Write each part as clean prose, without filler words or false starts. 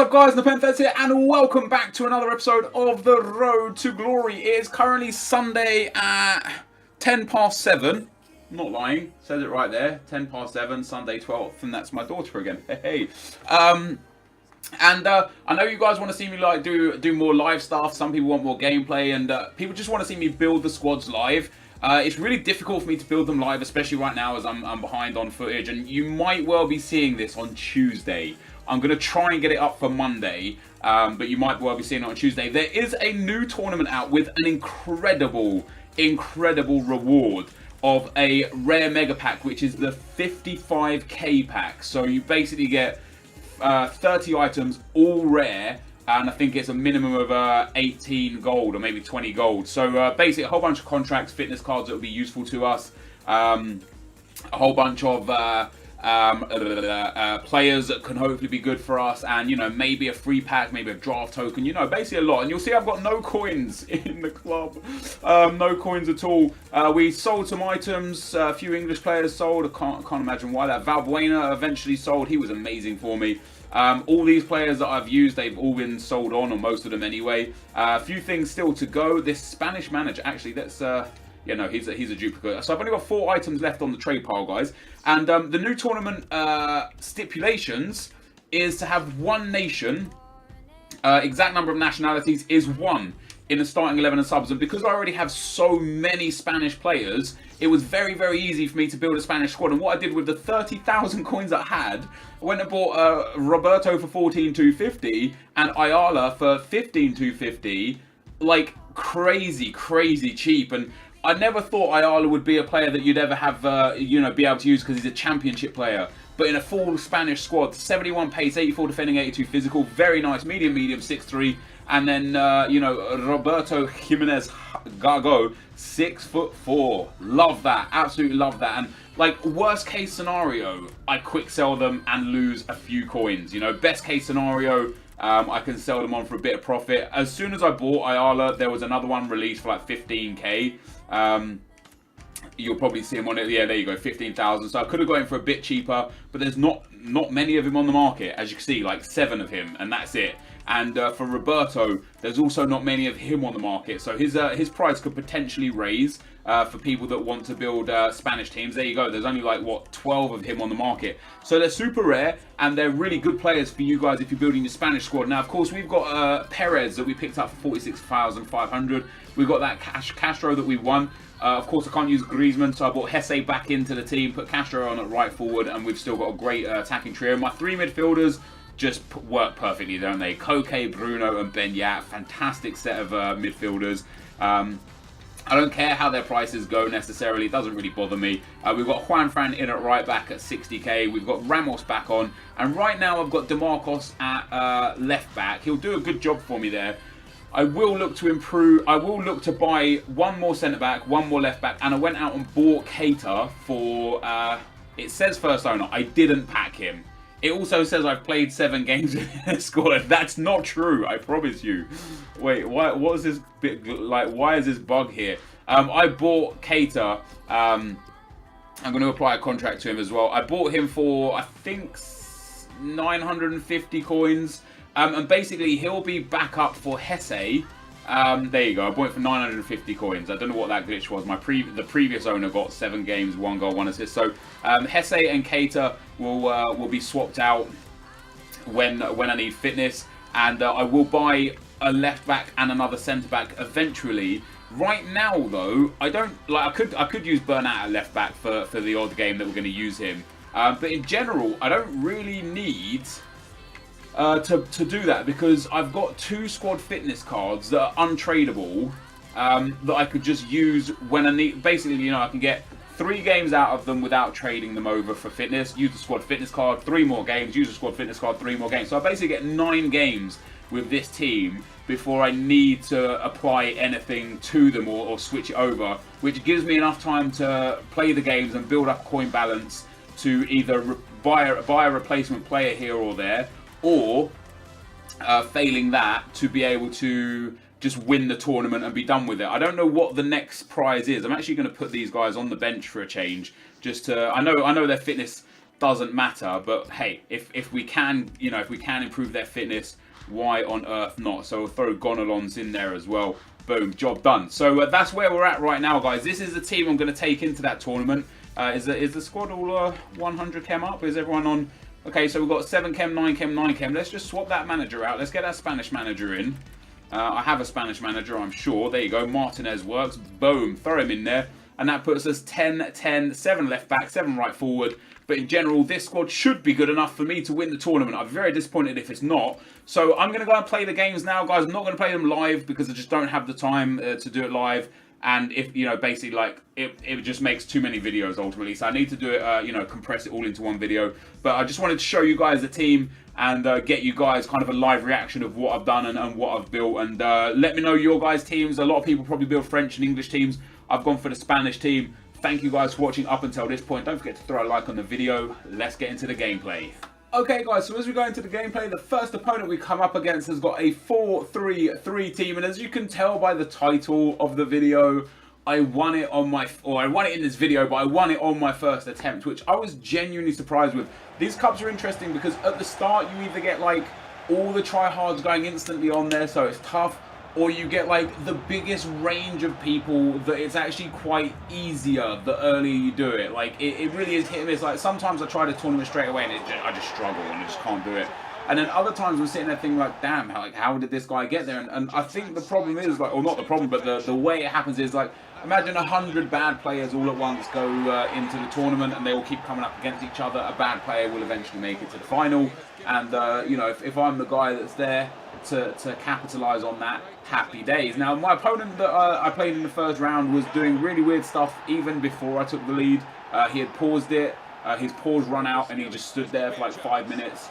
What's up guys, NepentheZ here and welcome back to another episode of The Road to Glory. It is currently Sunday at 10 past 7. I'm not lying, says it right there, 10 past 7, Sunday 12th, and that's my daughter again, hey. I know you guys want to see me like do more live stuff, some people want more gameplay, and people just want to see me build the squads live. It's really difficult for me to build them live, especially right now as I'm behind on footage, and you might well be seeing this on Tuesday. I'm going to try and get it up for Monday, but you might well be seeing it on Tuesday. There is a new tournament out with an incredible reward of a rare mega pack, which is the 55k pack. So you basically get 30 items, all rare, and I think it's a minimum of 18 gold or maybe 20 gold. So basically a whole bunch of contracts, fitness cards that will be useful to us, a whole bunch of players that can hopefully be good for us, and you know, maybe a free pack, maybe a draft token, you know, basically a lot. And you'll see I've got no coins in the club, no coins at all. We sold some items, a few English players sold. I can't imagine why. That Valbuena eventually sold, he was amazing for me. All these players that I've used, they've all been sold on, or most of them anyway. A few things still to go. This Spanish manager, actually, that's yeah, no, he's a duplicate. So I've only got 4 items left on the trade pile, guys. And the new tournament stipulations is to have one nation. Exact number of nationalities is 1 in the starting 11 and subs. And because I already have so many Spanish players, it was very easy for me to build a Spanish squad. And what I did with the 30,000 coins I had, I went and bought Roberto for 14,250 and Ayala for 15,250. Like crazy cheap. And I never thought Ayala would be a player that you'd ever have, you know, be able to use because he's a championship player. But in a full Spanish squad, 71 pace, 84 defending, 82 physical, very nice, medium, 6'3", and then you know, Roberto Jimenez Gago, 6'4". Love that, absolutely love that. And like worst case scenario, I quick sell them and lose a few coins. You know, best case scenario, I can sell them on for a bit of profit. As soon as I bought Ayala, there was another one released for like 15k. You'll probably see him on it. Yeah, there you go, 15,000. So I could have got him for a bit cheaper, but there's not many of him on the market. As you can see, like 7 of him, and that's it. And for Roberto, there's also not many of him on the market. So his price could potentially raise for people that want to build Spanish teams. There you go. There's only like, what, 12 of him on the market. So they're super rare, and they're really good players for you guys if you're building your Spanish squad. Now, of course, we've got Perez that we picked up for 46,500. We've got that Castro that we won. Of course, I can't use Griezmann, so I brought Hesse back into the team, put Castro on at right forward, and we've still got a great attacking trio. My 3 midfielders just work perfectly, don't they? Koke, Bruno, and Ben Yat. Fantastic set of midfielders. I don't care how their prices go necessarily. It doesn't really bother me. We've got Juan Fran in at right back at 60k. We've got Ramos back on. And right now I've got DeMarcos at left back. He'll do a good job for me there. I will look to improve. I will look to buy 1 more centre-back, 1 more left-back. And I went out and bought Keita for, it says first owner. I didn't pack him. It also says I've played 7 games in this squad. That's not true, I promise you. Wait, what is this bit, like, why is this bug here? I bought Keita. I'm going to apply a contract to him as well. I bought him for, I think, 950 coins. And basically, he'll be back up for Hesse. There you go. I bought it for 950 coins. I don't know what that glitch was. The previous owner got 7 games, 1 goal, 1 assist. So Hesse and Keita will be swapped out when I need fitness, and I will buy a left back and another centre back eventually. Right now, though, I don't like. I could use Bernat at left back for the odd game that we're going to use him. But in general, I don't really need to do that, because I've got 2 squad fitness cards that are untradeable, that I could just use when I need. Basically, you know, I can get 3 games out of them without trading them over for fitness. Use the squad fitness card, 3 more games. Use the squad fitness card, 3 more games. So I basically get 9 games with this team before I need to apply anything to them or switch it over, which gives me enough time to play the games and build up coin balance to either buy a replacement player here or there, or failing that, to be able to just win the tournament and be done with it. I don't know what the next prize is. I'm actually going to put these guys on the bench for a change, just to, I know their fitness doesn't matter. But hey, if we can, you know, if we can improve their fitness, why on earth not? So we'll throw Gonalons in there as well. Boom, job done. So that's where we're at right now, guys. This is the team I'm going to take into that tournament. Is the squad all 100 chem up? Is everyone on? Okay, so we've got 7 chem, 9 chem, 9 chem. Let's just swap that manager out. Let's get that Spanish manager in. I have a Spanish manager, I'm sure. There you go. Martinez works. Boom. Throw him in there. And that puts us 10, 10, 7 left back, 7 right forward. But in general, this squad should be good enough for me to win the tournament. I'm very disappointed if it's not. So I'm going to go and play the games now, guys. I'm not going to play them live because I just don't have the time to do it live. And if, you know, basically, like, it just makes too many videos ultimately. So I need to do it, you know, compress it all into one video. But I just wanted to show you guys the team and get you guys kind of a live reaction of what I've done and what I've built. And let me know your guys' teams. A lot of people probably build French and English teams. I've gone for the Spanish team. Thank you guys for watching up until this point. Don't forget to throw a like on the video. Let's get into the gameplay. Okay guys, so as we go into the gameplay, the first opponent we come up against has got a 4-3-3 team, and as you can tell by the title of the video, I won it on my, or I won it in this video, but I won it on my first attempt, which I was genuinely surprised with. These cups are interesting because at the start you either get like all the tryhards going instantly on there, so it's tough, or you get like the biggest range of people that it's actually quite easier the earlier you do it. Like it really is hit and miss. Like sometimes I try to tournament straight away and I just struggle and I just can't do it. And then other times I'm sitting there thinking like, damn, how did this guy get there? And I think the problem is like, or not the problem, but the way it happens is like, imagine 100 bad players all at once go into the tournament and they all keep coming up against each other. A bad player will eventually make it to the final. And, you know, if I'm the guy that's there to capitalise on that, happy days. Now, my opponent that I played in the first round was doing really weird stuff even before I took the lead. He had paused it, his pause run out, and he just stood there for like 5 minutes.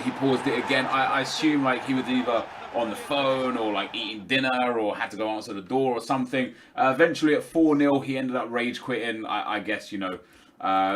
He paused it again. I assume like he was either on the phone or like eating dinner or had to go answer the door or something. Eventually at 4-0, he ended up rage quitting. I guess, you know,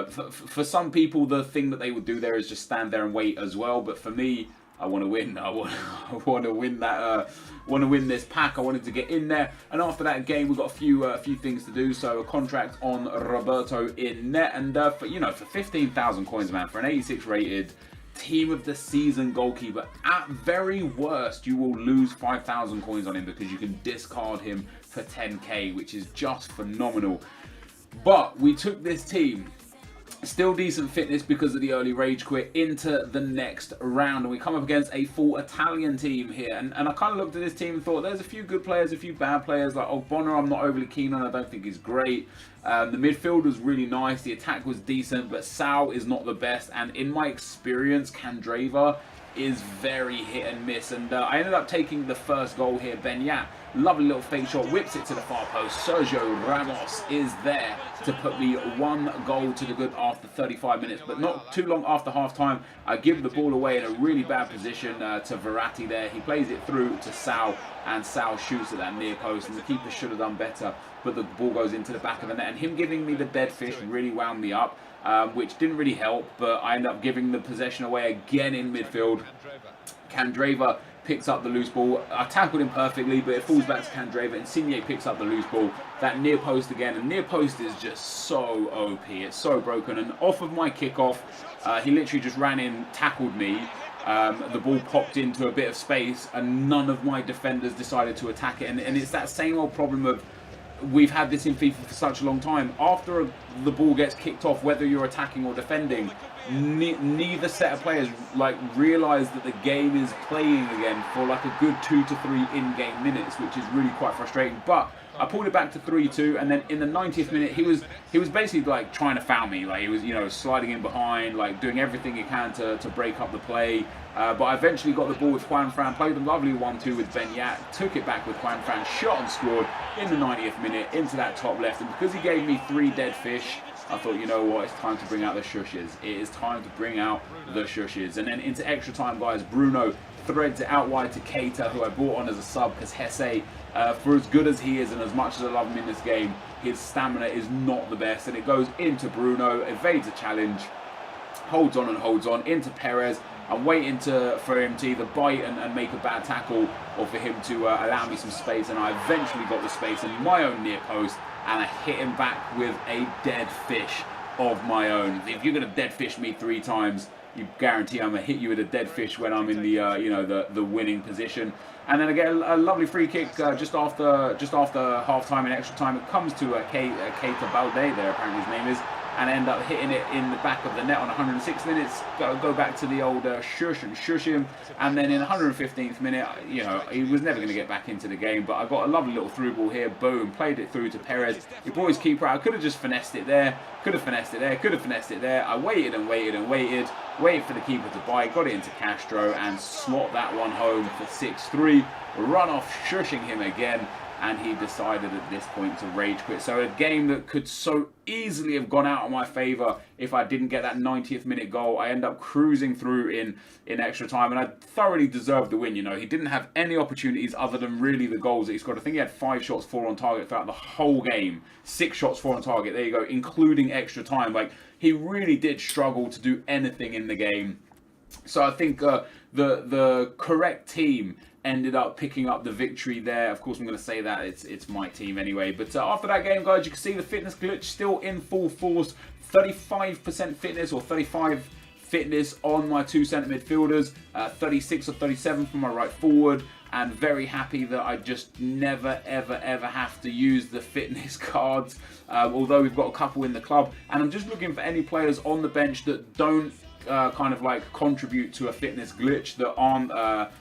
for some people, the thing that they would do there is just stand there and wait as well. But for me, I want to win. I want to win that. Want to win this pack. I wanted to get in there. And after that game, we've got a few things to do. So a contract on Roberto in net, and for, you know, for 15,000 coins, man, for an 86 rated team of the season goalkeeper, at very worst, you will lose 5,000 coins on him because you can discard him for 10k, which is just phenomenal. But we took this team, still decent fitness because of the early rage quit, into the next round, and we come up against a full Italian team here. And I kind of looked at this team and thought there's a few good players, a few bad players. Like Bonner, I'm not overly keen on. I don't think he's great. The midfield was really nice, the attack was decent, but Sal is not the best, and in my experience, Candreva is very hit and miss. And I ended up taking the first goal here. Benyat, lovely little fake shot, whips it to the far post. Sergio Ramos is there to put me 1 goal to the good after 35 minutes, but not too long after half-time. I give the ball away in a really bad position to Verratti there. He plays it through to Sal, and Sal shoots at that near post, and the keeper should have done better, but the ball goes into the back of the net, and him giving me the dead fish really wound me up. Which didn't really help, but I end up giving the possession away again in midfield. Candreva picks up the loose ball. I tackled him perfectly, but it falls back to Candreva. Insigne picks up the loose ball. That near post again, and near post is just so OP. It's so broken, and off of my kickoff, he literally just ran in, tackled me. The ball popped into a bit of space, and none of my defenders decided to attack it. And it's that same old problem of, we've had this in FIFA for such a long time. After the ball gets kicked off, whether you're attacking or defending, neither set of players like realize that the game is playing again for like a good 2 to 3 in-game minutes, which is really quite frustrating. But I pulled it back to 3-2, and then in the 90th minute, he was basically like trying to foul me. Like he was, you know, sliding in behind, like doing everything he can to break up the play. But I eventually got the ball with Juan Fran, played the lovely 1-2 with Benyat, took it back with Juan Fran, shot and scored in the 90th minute into that top left. And because he gave me 3 dead fish, I thought, you know what, it's time to bring out the shushes. It is time to bring out the shushes. And then into extra time, guys, Bruno threads it out wide to Keita, who I brought on as a sub because Hesse, for as good as he is and as much as I love him in this game, his stamina is not the best. And it goes into Bruno, evades a challenge, holds on into Perez. I'm waiting for him to either bite and make a bad tackle, or for him to allow me some space, and I eventually got the space in my own near post, and I hit him back with a dead fish. of my own. If you're going to dead fish me 3 times, you guarantee I'm going to hit you with a dead fish when I'm in the the winning position. And then I get a lovely free kick just after half time and extra time. It comes to Keita Balde, there apparently his name is, and end up hitting it in the back of the net on 106 minutes. Go back to the old shush him, and then in 115th minute, he was never going to get back into the game. But I got a lovely little through ball here, boom, played it through to Perez. He brought his keeper out. I could have just finessed it there, could have finessed it there, could have finessed it there. I waited and waited and waited for the keeper to buy, got it into Castro and slot that one home for 6-3. Run off shushing him again, and he decided at this point to rage quit. So a game that could so easily have gone out of my favour if I didn't get that 90th minute goal. I end up cruising through in extra time, and I thoroughly deserved the win. He didn't have any opportunities other than really the goals that he scored. I think he had 5 shots, 4 on target throughout the whole game. 6 shots, 4 on target. There you go, including extra time. Like, he really did struggle to do anything in the game. So I think the correct team ended up picking up the victory there. Of course, I'm going to say that it's my team anyway. But after that game, guys, you can see the fitness glitch still in full force. 35% fitness, or 35 fitness on my 2 centre midfielders. 36 or 37 for my right forward. And very happy that I just never, ever, ever have to use the fitness cards. Although we've got a couple in the club. And I'm just looking for any players on the bench that don't kind of like contribute to a fitness glitch, that aren't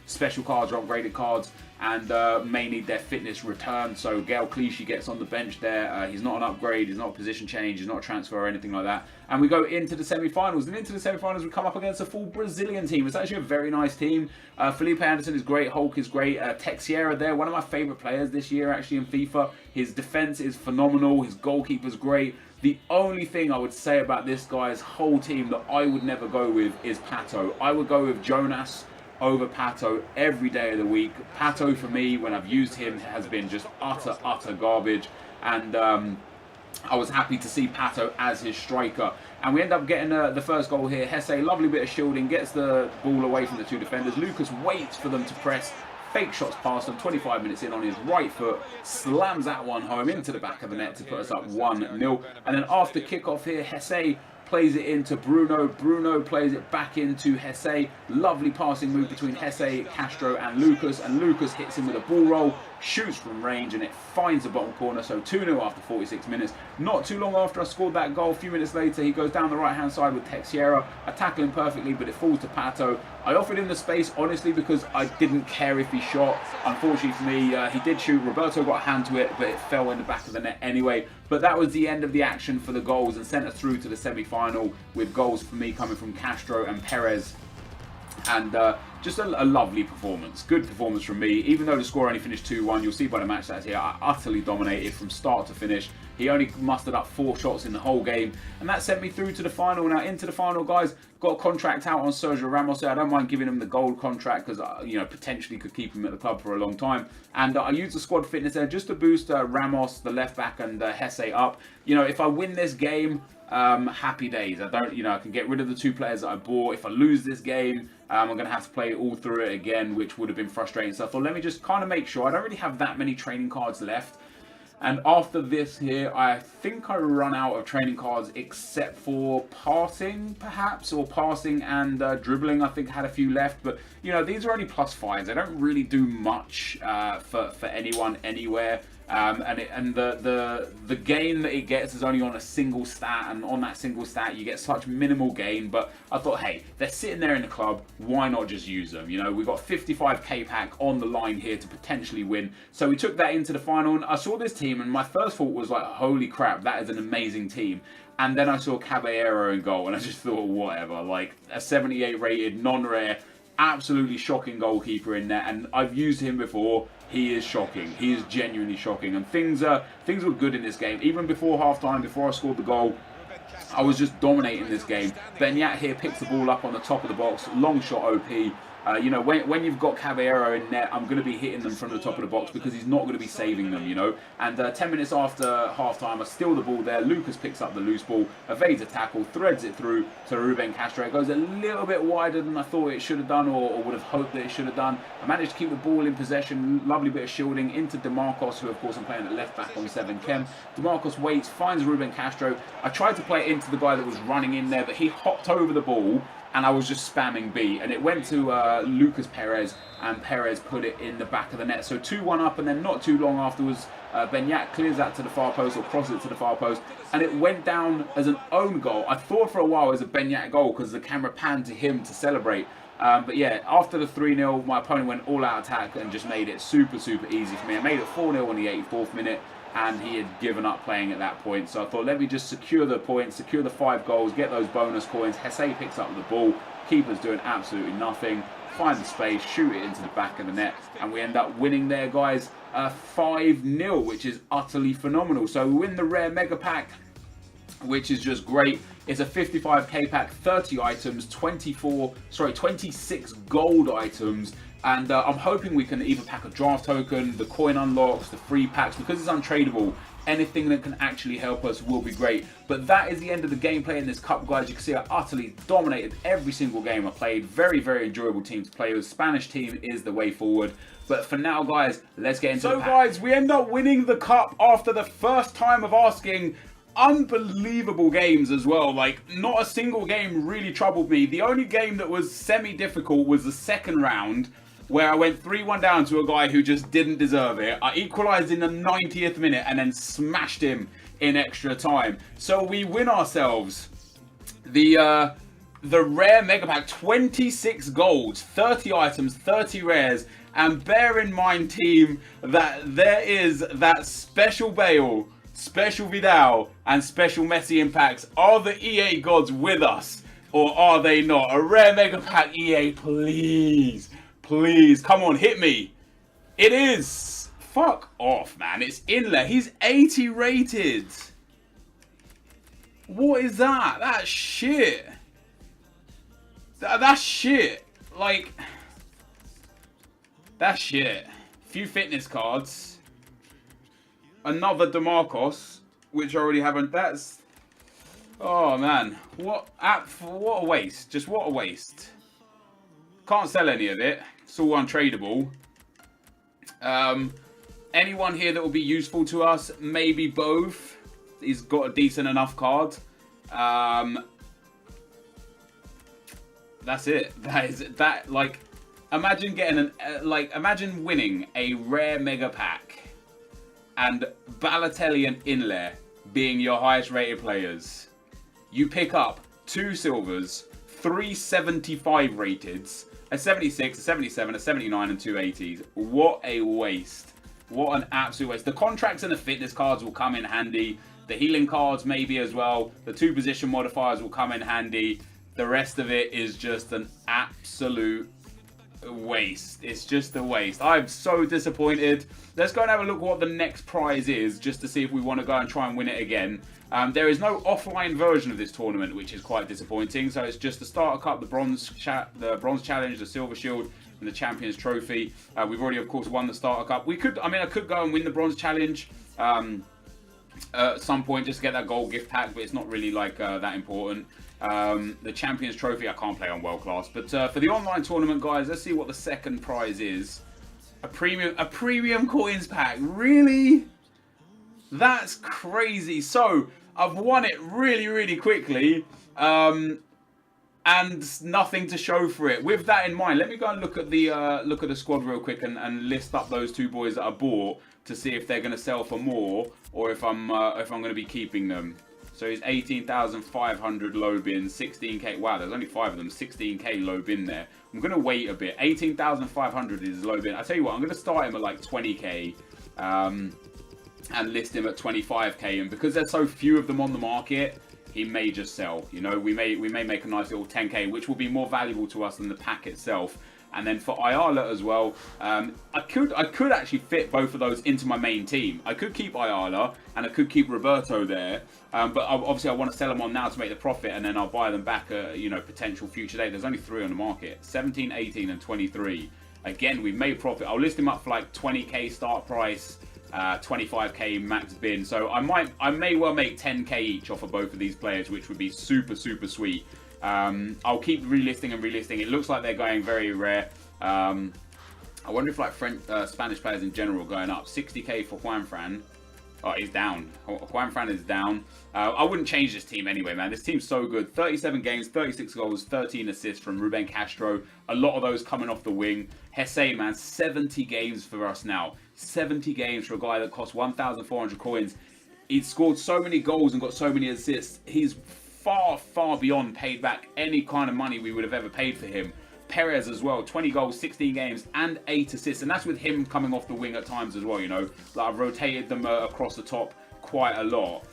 special cards or upgraded cards, and may need their fitness returned. So Gael Clichy gets on the bench there. He's not an upgrade, he's not a position change, he's not a transfer or anything like that. And we go into the semi-finals, and into the semi-finals we come up against a full Brazilian team. It's actually a very nice team. Felipe Anderson is great, Hulk is great, Teixeira there, one of my favourite players this year actually in FIFA. His defence is phenomenal, his goalkeeper's great. The only thing I would say about this guy's whole team that I would never go with is Pato. I would go with Jonas over Pato every day of the week. Pato, for me, when I've used him, has been just utter garbage. And I was happy to see Pato as his striker. And we end up getting the first goal here. Hesse, lovely bit of shielding, gets the ball away from the 2 defenders. Lucas waits for them to press. Fake shots past him, 25 minutes in on his right foot, slams that one home into the back of the net to put us up 1-0. And then after kickoff here, Hesse plays it into Bruno. Bruno plays it back into Hesse. Lovely passing move between Hesse, Castro and Lucas hits him with a ball roll, shoots from range, and it finds the bottom corner. So 2-0 after 46 minutes. Not too long after I scored that goal, a few minutes later, he goes down the right-hand side with Teixeira. I tackle him perfectly, but it falls to Pato. I offered him the space, honestly, because I didn't care if he shot. Unfortunately for me, he did shoot. Roberto got a hand to it, but it fell in the back of the net anyway. But that was the end of the action for the goals, and sent us through to the semi-final with goals for me coming from Castro and Perez. And just a lovely performance. Good performance from me. Even though the score only finished 2-1, you'll see by the match stats here, I utterly dominated from start to finish. He only mustered up 4 shots in the whole game, and that sent me through to the final. Now, into the final, guys, got a contract out on Sergio Ramos. I don't mind giving him the gold contract because, potentially could keep him at the club for a long time. And I used the squad fitness there just to boost Ramos, the left back, and Hesse up. If I win this game, happy days. I can get rid of the 2 players that I bought. If I lose this game, I'm going to have to play all through it again, which would have been frustrating. So I thought, let me just kind of make sure. I don't really have that many training cards left. And after this here, I think I run out of training cards except for passing, perhaps, or passing and dribbling. I think I had a few left, but these are only +5s. They don't really do much for anyone anywhere. And the gain that it gets is only on a single stat, and on that single stat you get such minimal gain. But I thought, hey, they're sitting there in the club, why not just use them? We've got 55k pack on the line here to potentially win. So we took that into the final, and I saw this team, and my first thought was like, holy crap, that is an amazing team. And then I saw Caballero in goal, and I just thought, whatever, like a 78 rated, non-rare, absolutely shocking goalkeeper in there. And I've used him before. He is shocking. He is genuinely shocking. And things were good in this game. Even before half-time, before I scored the goal, I was just dominating this game. Benyat here picks the ball up on the top of the box. Long shot OP. You know, when you've got Caballero in net, I'm going to be hitting them from the top of the box because he's not going to be saving them, you know. And 10 minutes after half-time, I steal the ball there. Lucas picks up the loose ball, evades a tackle, threads it through to Ruben Castro. It goes a little bit wider than I thought it should have done, or would have hoped that it should have done. I managed to keep the ball in possession. Lovely bit of shielding into DeMarcos, who, of course, I'm playing at left back on 7 Chem. DeMarcos waits, finds Ruben Castro. I tried to play it into the guy that was running in there, but he hopped over the ball, and I was just spamming B, and it went to Lucas Perez, and Perez put it in the back of the net. So 2-1 up, and then not too long afterwards, Benyat clears that to the far post, or crosses it to the far post, and it went down as an own goal. I thought for a while it was a Benyat goal because the camera panned to him to celebrate. But yeah, after the 3-0, my opponent went all-out attack and just made it super, super easy for me. I made it 4-0 in the 84th minute, and he had given up playing at that point. So I thought, let me just secure the points, secure the 5 goals, get those bonus coins. Hesse picks up the ball. Keeper's doing absolutely nothing. Find the space, shoot it into the back of the net, and we end up winning there, guys, 5-0, which is utterly phenomenal. So we win the rare mega pack, which is just great. It's a 55k pack, 30 items, 26 gold items. And I'm hoping we can either pack a draft token, the coin unlocks, the free packs. Because it's untradeable, anything that can actually help us will be great. But that is the end of the gameplay in this cup, guys. You can see I utterly dominated every single game I played. Very, very enjoyable team to play with. Spanish team is the way forward. But for now, guys, let's get into the pack. So, guys, we end up winning the cup after the first time of asking. Unbelievable games as well. Like, not a single game really troubled me. The only game that was semi-difficult was the second round, where I went 3-1 down to a guy who just didn't deserve it. I equalised in the 90th minute and then smashed him in extra time. So we win ourselves the rare mega pack, 26 golds, 30 items, 30 rares. And bear in mind, team, that there is that special Bale, special Vidal, and special Messi impacts. Are the EA gods with us, or are they not? A rare mega pack, EA, please. Please, come on, hit me. It is. Fuck off, man. It's Inler. He's 80 rated. What is that? That's shit. That's shit. Like, that's shit. Few fitness cards. Another DeMarcos, which I already haven't. That's... Oh, man. What a waste. Just what a waste. Can't sell any of it. It's all untradeable. Anyone here that will be useful to us? Maybe both. He's got a decent enough card. That's it. That like, imagine getting imagine winning a rare mega pack, and Balotelli and Inler being your highest rated players. You pick up 2 silvers, 3 75 rateds, a 76, a 77, a 79, and 2 80s. What a waste. What an absolute waste. The contracts and the fitness cards will come in handy. The healing cards maybe as well. The 2 position modifiers will come in handy. The rest of it is just an absolute waste. It's just a waste. I'm so disappointed. Let's go and have a look what the next prize is, just to see if we want to go and try and win it again. There is no offline version of this tournament, which is quite disappointing. So it's just the Starter Cup, the Bronze Challenge, the Silver Shield, and the Champions Trophy. We've already, of course, won the Starter Cup. I could go and win the Bronze Challenge at some point just to get that gold gift pack, but it's not really like that important. The Champions Trophy, I can't play on World Class. But for the online tournament, guys, let's see what the second prize is. A premium coins pack. Really? That's crazy. So I've won it really, really quickly, and nothing to show for it. With that in mind, let me go and look at the squad real quick and list up those 2 boys that I bought to see if they're going to sell for more, or if I'm going to be keeping them. So he's 18,500 low bin, 16k. Wow, there's only 5 of them. 16k low bin there. I'm going to wait a bit. 18,500 is low bin. I tell you what, I'm going to start him at like 20k. And list him at 25k, and because there's so few of them on the market, he may just sell. You know, we may make a nice little 10k, which will be more valuable to us than the pack itself. And then for Ayala as well, I could actually fit both of those into my main team. I could keep Ayala and I could keep Roberto there, but obviously I want to sell them on now to make the profit, and then I'll buy them back at, you know, potential future date. There's only 3 on the market: 17, 18, and 23. Again, we've made profit. I'll list him up for like 20k start price, 25k max bin. So I may well make 10k each off of both of these players, which would be super sweet. I'll keep relisting and relisting. It looks like they're going very rare. I wonder if like Spanish players in general are going up. 60k for Juanfran. Oh, he's down. Juanfran is down. I wouldn't change this team anyway, man. This team's so good. 37 games, 36 goals, 13 assists from Ruben Castro. A lot of those coming off the wing. Hesse, man, 70 games for us now. 70 games for a guy that cost 1,400 coins. He's scored so many goals and got so many assists. He's far beyond paid back any kind of money we would have ever paid for him. Perez as well, 20 goals, 16 games, and 8 assists, and that's with him coming off the wing at times as well. You know, like I've rotated them across the top quite a lot.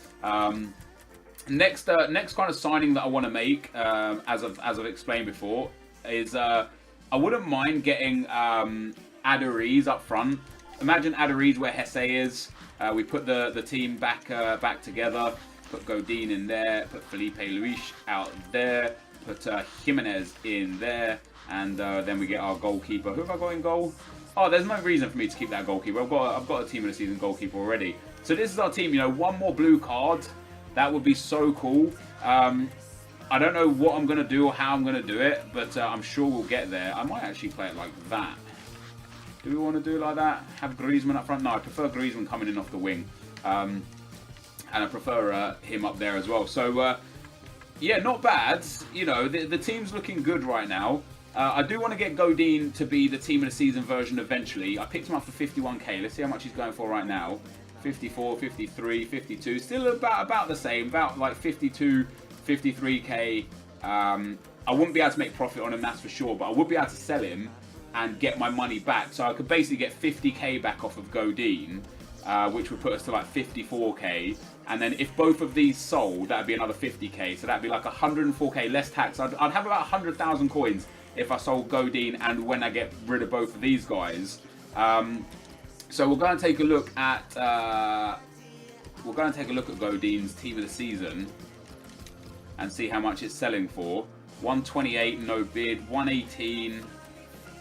Next kind of signing that I want to make, as I've explained before, is I wouldn't mind getting Aduriz up front. Imagine Aduriz where Hesse is. We put the team back together. Put Godin in there, put Felipe Luis out there, put Jimenez in there, and then we get our goalkeeper. Who have I got in goal? Oh, there's no reason for me to keep that goalkeeper. I've got a team of the season goalkeeper already. So this is our team. You know, one more blue card. That would be so cool. I don't know what I'm gonna do or how I'm gonna do it, but I'm sure we'll get there. I might actually play it like that. Do we want to do it like that? Have Griezmann up front? No, I prefer Griezmann coming in off the wing. And I prefer him up there as well. So, yeah, not bad. You know, the team's looking good right now. I do want to get Godin to be the team of the season version eventually. I picked him up for 51k. Let's see how much he's going for right now. 54, 53, 52. Still about the same. About like 52, 53k. I wouldn't be able to make profit on him, that's for sure. But I would be able to sell him and get my money back. So I could basically get 50k back off of Godin, which would put us to like 54k. And then if both of these sold, that'd be another 50k. So that'd be like 104k less tax. I'd have about 100,000 coins if I sold Godin and when I get rid of both of these guys. So we're going to take a look at Godin's team of the season and see how much it's selling for. 128, no bid. 118,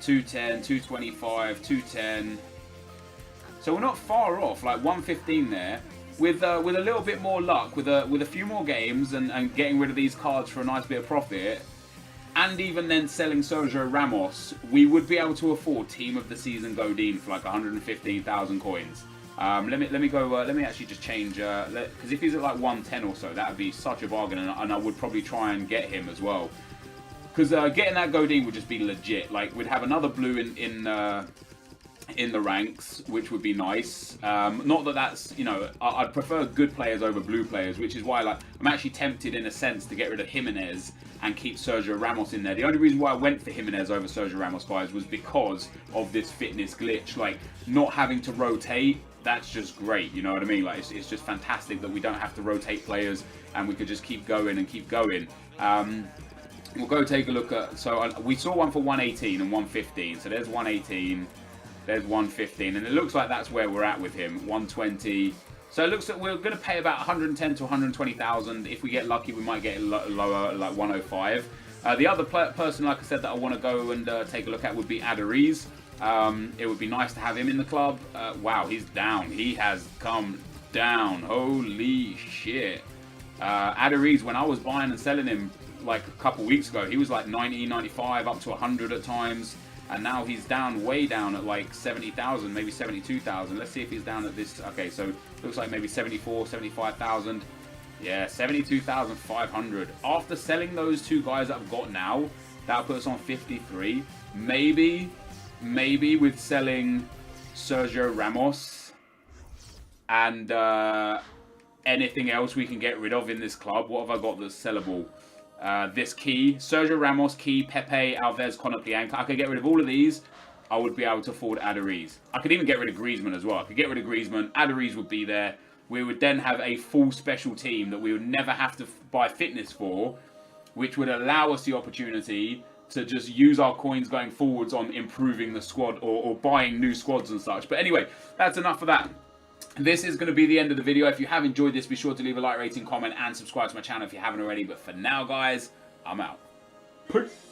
210, 225, 210. So we're not far off, like 115 there. With a little bit more luck, with a few more games and getting rid of these cards for a nice bit of profit, and even then selling Sergio Ramos, we would be able to afford team of the season Godin for like 115,000 coins. Let me go. Let me actually just change, because if he's at like 110 or so, that would be such a bargain, and I would probably try and get him as well. Because getting that Godin would just be legit. Like we'd have another blue in the ranks, which would be nice. Not that that's, you know, I'd prefer good players over blue players, which is why, like, I'm actually tempted in a sense to get rid of Jimenez and keep Sergio Ramos in there. The only reason why I went for Jimenez over Sergio Ramos, guys, was because of this fitness glitch. Like, not having to rotate, that's just great, you know what I mean? Like, it's just fantastic that we don't have to rotate players and we could just keep going and keep going. We'll go take a look at, so we saw one for 118 and 115, so there's 118. There's 115, and it looks like that's where we're at with him. 120. So it looks like we're going to pay about 110 to 120,000. If we get lucky, we might get it lower, like 105. The other person, like I said, that I want to go and take a look at would be Aduriz. It would be nice to have him in the club. Wow, he's down. He has come down. Holy shit. Aduriz, when I was buying and selling him like a couple weeks ago, he was like 90, 95, up to 100 at times. And now he's down, way down at like 70,000, maybe 72,000. Let's see if he's down at this. Okay, so looks like maybe 74, 75,000. Yeah, 72,500. After selling those two guys that I've got now, that puts us on 53. Maybe with selling Sergio Ramos and anything else we can get rid of in this club. What have I got that's sellable? This key, Sergio Ramos, key, Pepe, Alves, Konopli, I could get rid of all of these. I would be able to afford Aduriz. I could even get rid of Griezmann as well. I could get rid of Griezmann. Aduriz would be there. We would then have a full special team that we would never have to buy fitness for, which would allow us the opportunity to just use our coins going forwards on improving the squad or buying new squads and such. But anyway, that's enough of that. This is going to be the end of the video. If you have enjoyed this, be sure to leave a like, rating, comment, and subscribe to my channel if you haven't already. But for now, guys, I'm out. Peace.